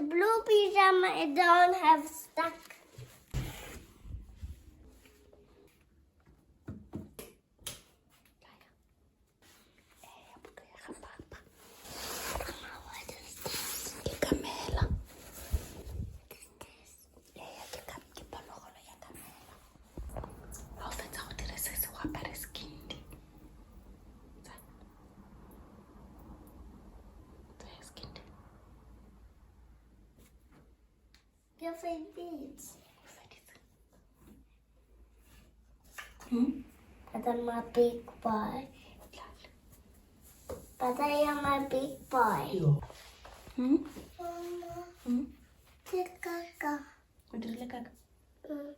blue pajama it don't have stuck. Your favorite. But I'm a big boy. But I am a big boy. Mama. Kaka. What is it, Kaka? Mm.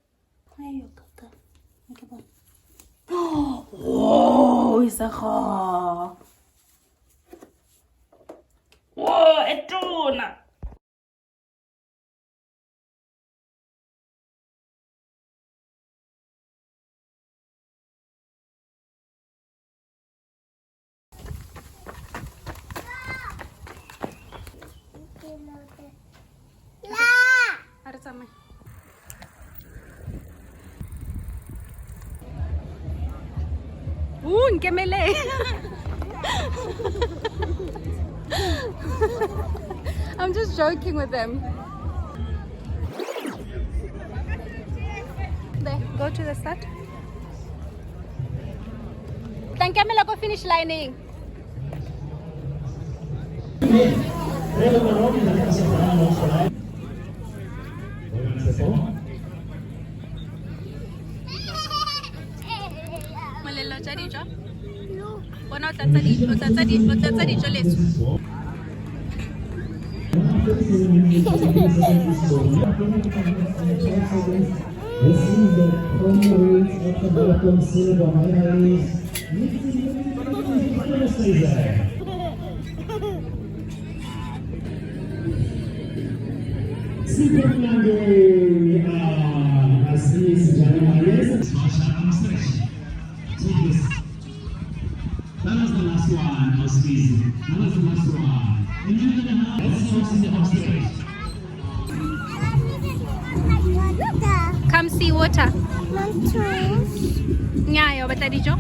Kaka. Oh, Isaka. Whoa, etona. Ada sama. Nkemele. I'm just joking with them. There, go to the start. Then Camilla go finish lining. Molelo tsa dijo? Bona o tlatsa dijo letso. That was the last one, Auspice. That was the last one. Enjoy the house. Let's see the observation. Come see water. Want juice? Nyayo, bata dijo?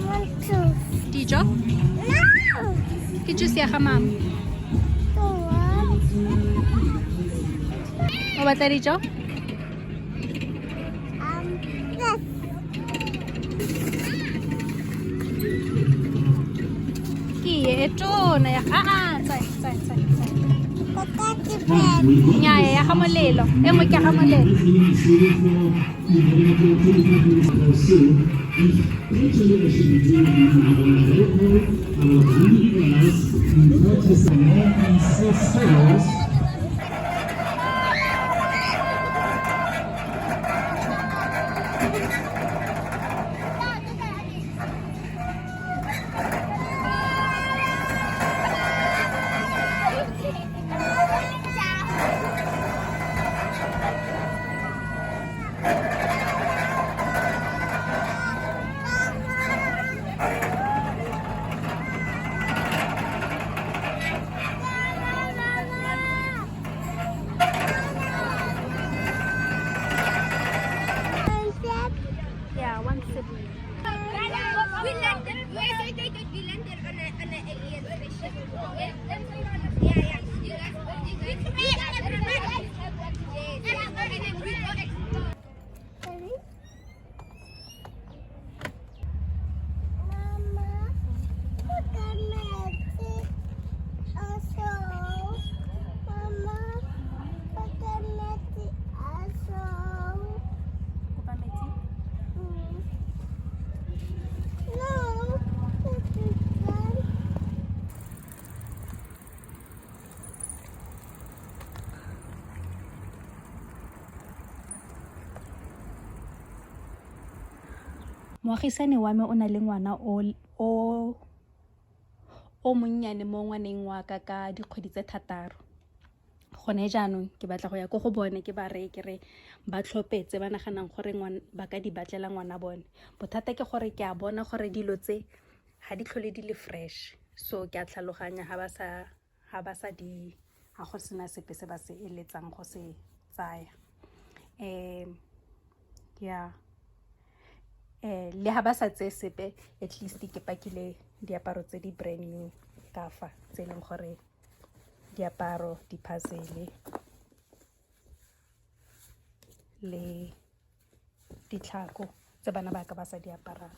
Want juice? Dijo? No! Ke juice ya ga mama. So what? O bata dijo? Yes. Ke etona ya tsai. Potato bread. Nyaya ya ga molelo. E nngwe ke ga molelo. Yeah, one sip. We landed on an alien spaceship. Yeah. Mama, put a magic also. Mama, put a magic also. No, this is done. Moagisane wa me o na le ngwana o monnyane mo ngwaneng wa ka ka dikgwedi tse 6. Gone jaanong ke batla go ya go bone ke ba re ke re ba tlhopetse ba naganang gore ba ka di batlela ngwana bone. Bothata ke gore ke a bona gore dilo tse ga di tlhole di le fresh, so ke a tlhaloganya ha ba sa di ga go sena sepe se ba se eletsang go se tsaya. Yeah, le ha ba sa tseye sepe, at least ke pakile diaparo tse di brand new ka fa tse e leng gore diaparo, di-puzzle le ditlhako tse bana ba ka ba sa di aparang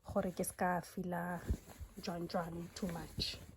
gore ke ska feel-a jwang too much.